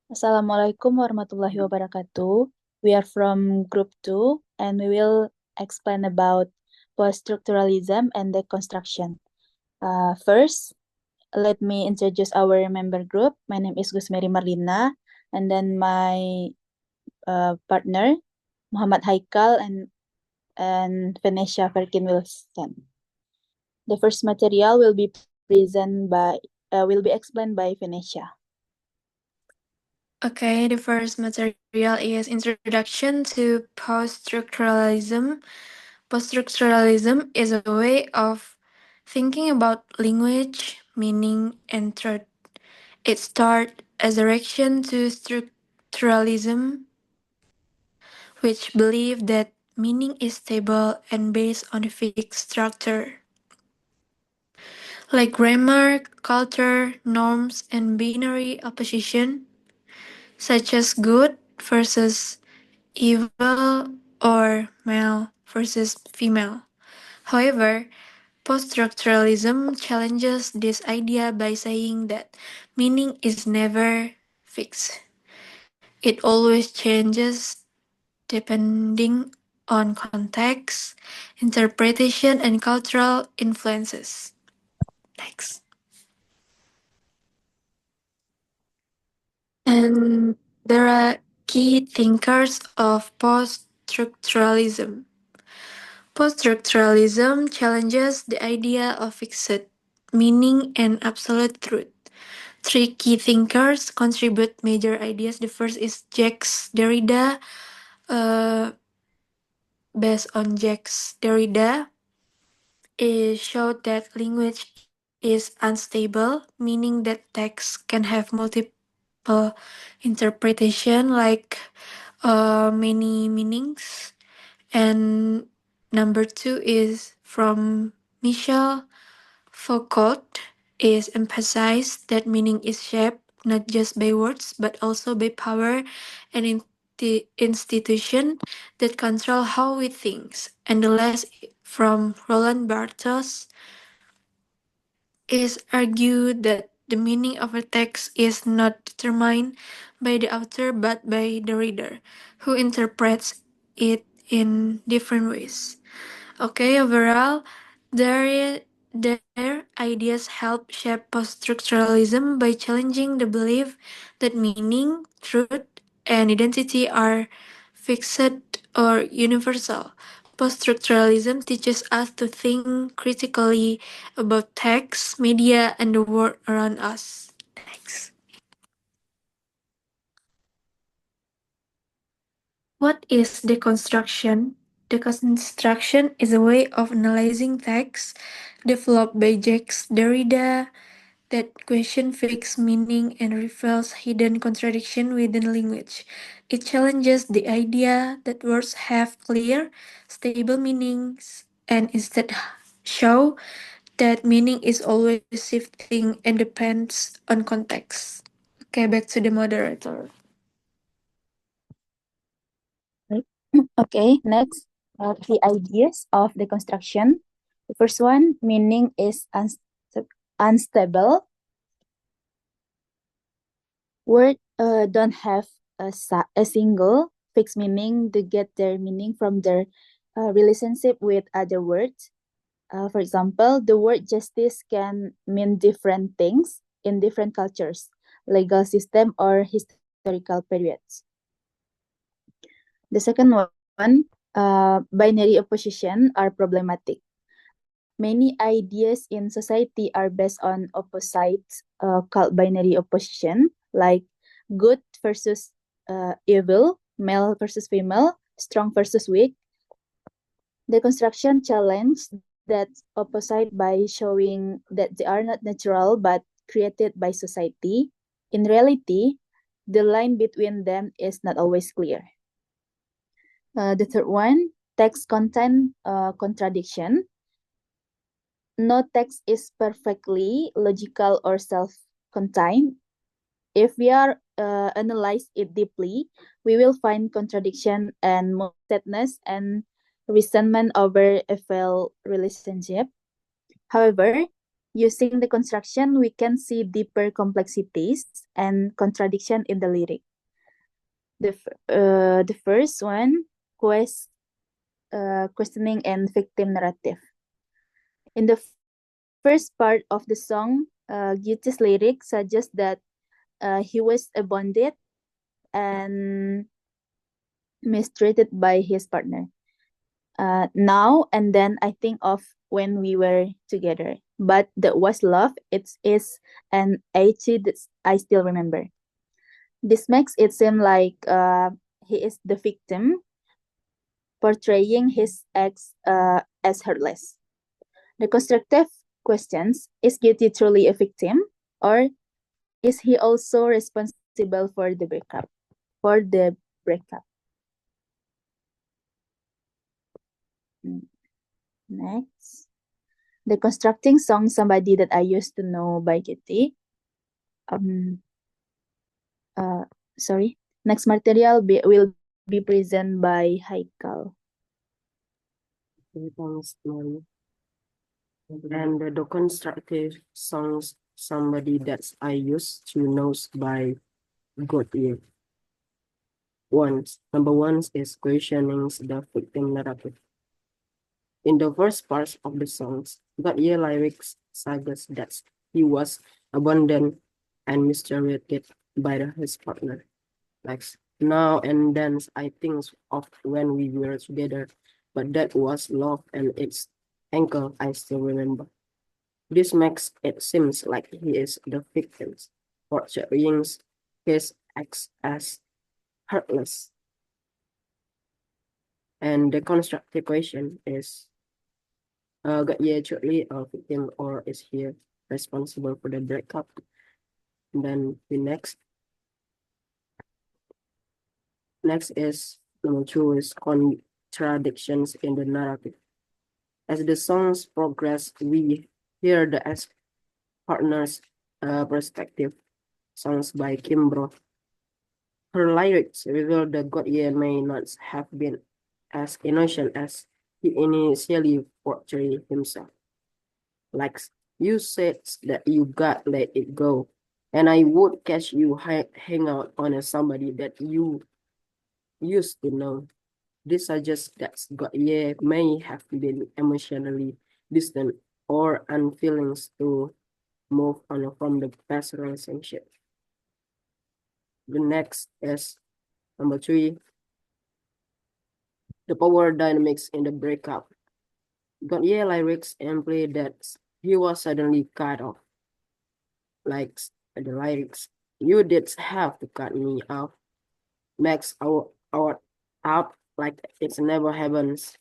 Assalamualaikum warahmatullahi wabarakatuh. We are from Group 2 and we will explain about post-structuralism and deconstruction. First, let me introduce our member group. My name is Gusmeri Marlina, and then my partner, Muhammad Haikal and Venesya Verqueen Wilson. The first material will be explained by Venesya. Okay, the first material is Introduction to Post-Structuralism. Post-structuralism is a way of thinking about language, meaning, and truth. It starts as a reaction to structuralism, which believed that meaning is stable and based on a fixed structure. Like grammar, culture, norms, and binary opposition, such as good versus evil or male versus female. However, post-structuralism challenges this idea by saying that meaning is never fixed. It always changes depending on context, interpretation, and cultural influences. Next. And there are key thinkers of post-structuralism. Post-structuralism challenges the idea of fixed meaning and absolute truth. Three key thinkers contribute major ideas. The first is Jacques Derrida. Uh, Based on Jacques Derrida, it showed that language is unstable, meaning that text can have multiple interpretation, like many meanings. And number two is from Michel Foucault, is emphasized that meaning is shaped not just by words but also by power and institution that control how we think. And the last from Roland Barthes is argued that the meaning of a text is not determined by the author but by the reader, who interprets it in different ways. Okay, overall, their ideas help shape post-structuralism by challenging the belief that meaning, truth, and identity are fixed or universal. Post-structuralism teaches us to think critically about text, media, and the world around us. Thanks. What is deconstruction? Deconstruction is a way of analyzing text developed by Jacques Derrida that question fixed meaning and reveals hidden contradiction within language. It challenges the idea that words have clear, stable meanings and instead show that meaning is always shifting and depends on context. Okay, back to the moderator. Okay, next, the ideas of deconstruction. The first one, meaning is unstable. Words don't have a single fixed meaning. They get their meaning from their relationship with other words. For example, the word justice can mean different things in different cultures, legal system, or historical periods. The second one, binary opposition are problematic. Many ideas in society are based on opposites called binary opposition, like good versus evil, male versus female, strong versus weak. The construction challenge that opposite by showing that they are not natural but created by society. In reality, the line between them is not always clear. The third one, text content contradiction. No text is perfectly logical or self-contained. If we are analyze it deeply, we will find contradiction and sadness and resentment over a failed relationship. However, Using the construction, we can see deeper complexities and contradiction in the lyric. The first one, questioning and victim narrative. In the first part of the song, Gyuti's lyric suggests that he was abandoned and mistreated by his partner. Now and then I think of when we were together, but that was love. It is an attitude that I still remember. This makes it seem like he is the victim, portraying his ex as heartless. The constructive questions: is Gyuti truly a victim, or is he also responsible for the breakup? For the breakup. Next, the constructing song "Somebody That I Used to Know" by Gyuti. Um, sorry. Next material will be present by Haikal. Thanks, Mary. And the constructive songs "Somebody That I Used to Know" by Gautier. Number one is questioning the victim narrative. In the first part of the songs, Gautier lyrics suggest that he was abandoned and mistreated by his partner. Like now and then I think of when we were together, but that was love and its anchor I still remember. This makes it seems like he is the victim, portraying his ex as heartless. And the constructive question is, got you truly a victim or is he responsible for the breakup? And then the next is number two is contradictions in the narrative. As the songs progress, we hear the ex-partner's perspective. Songs by Kimbro. Her lyrics reveal that Gautier may not have been as innocent as he initially portrayed himself. Like, you said that you got let it go, and I would catch you hang out on somebody that you used to know. This suggests that Gautier may have been emotionally distant or unwilling to move on from the past relationship. The next is number three, the power dynamics in the breakup. Gautier lyrics imply that he was suddenly cut off. Like the lyrics, you did have to cut me off. Makes our up like it never happens.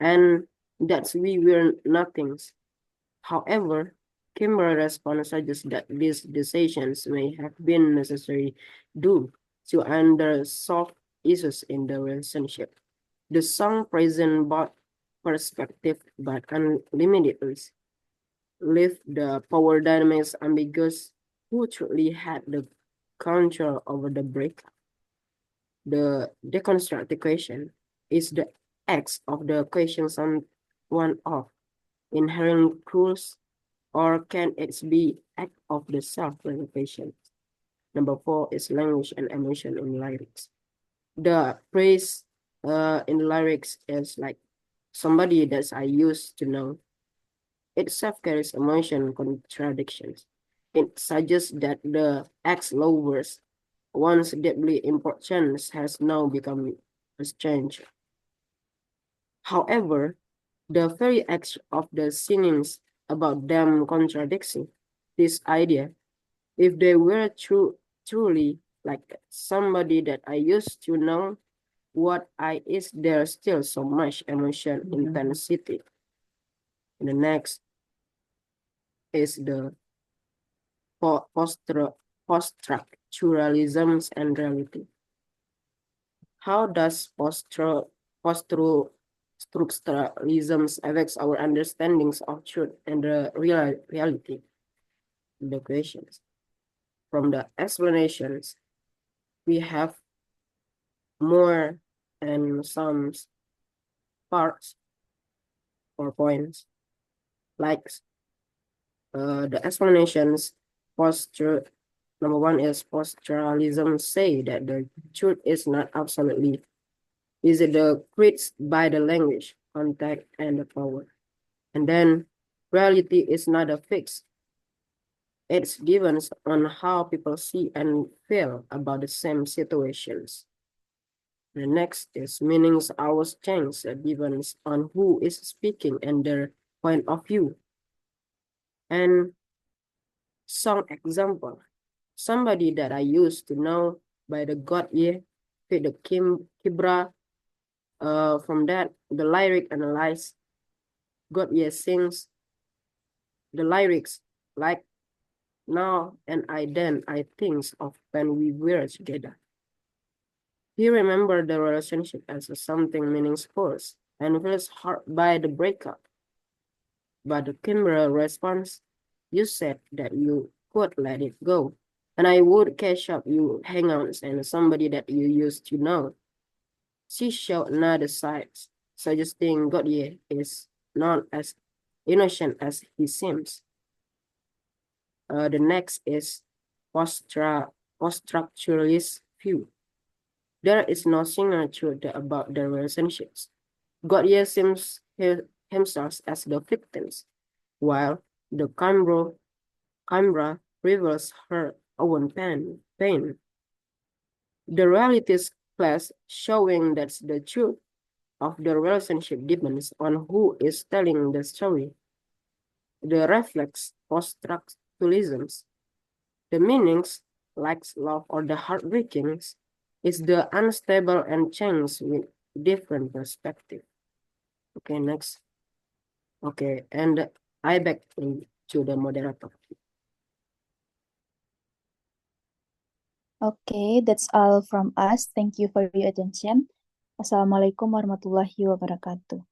And that's we were nothings. However, Kimber's response suggests that these decisions may have been necessary due to unresolved issues in the relationship. The song presents both perspective but unlimitedly leave the power dynamics ambiguous. Who truly had the control over the breakup? The deconstruct question is the X of the question one of inherent rules, or can it be act of the self-realization? Number four is language and emotion in lyrics. The phrase in lyrics is like somebody that I used to know. Itself carries emotion contradictions. It suggests that the ex-lovers, once deeply important, has now become estranged. However, the very act of the singings about them contradicting this idea. If they were truly like somebody that I used to know, what I is there still so much emotion intensity. And the next is the post-structuralism and reality. How does post-structuralism affects our understandings of truth and the reality? The questions. From the explanations, we have more and some parts or points. Like The explanations posture number one is posturalism say that the truth is not absolutely is it the created by the language, context, and the power. And then reality is not a fix. It's given on how people see and feel about the same situations. The next is meanings always change. It depends on who is speaking and their point of view. And some example, somebody that I used to know by the God Ye, with the Kibra, from that, the lyric analyze, God Ye sings the lyrics like now and I think of when we were together. He remembered the relationship as something meaningful and feels hurt by the breakup. But the Kimbra response, you said that you could let it go. And I would catch up you hangouts and somebody that you used to know. She showed another side, suggesting Gautier is not as innocent as he seems. The next is post-structuralist view. There is no single truth about the relationships. Gautier seems himself as the victims, while the Canberra reveals her own pain. The realities class showing that the truth of the relationship depends on who is telling the story. The reflex post-structuralisms, the meanings, like love or the heartbreakings, is the unstable and change with different perspective. Okay, next. Okay, and I back to the moderator. Okay, that's all from us. Thank you for your attention. Assalamualaikum warahmatullahi wabarakatuh.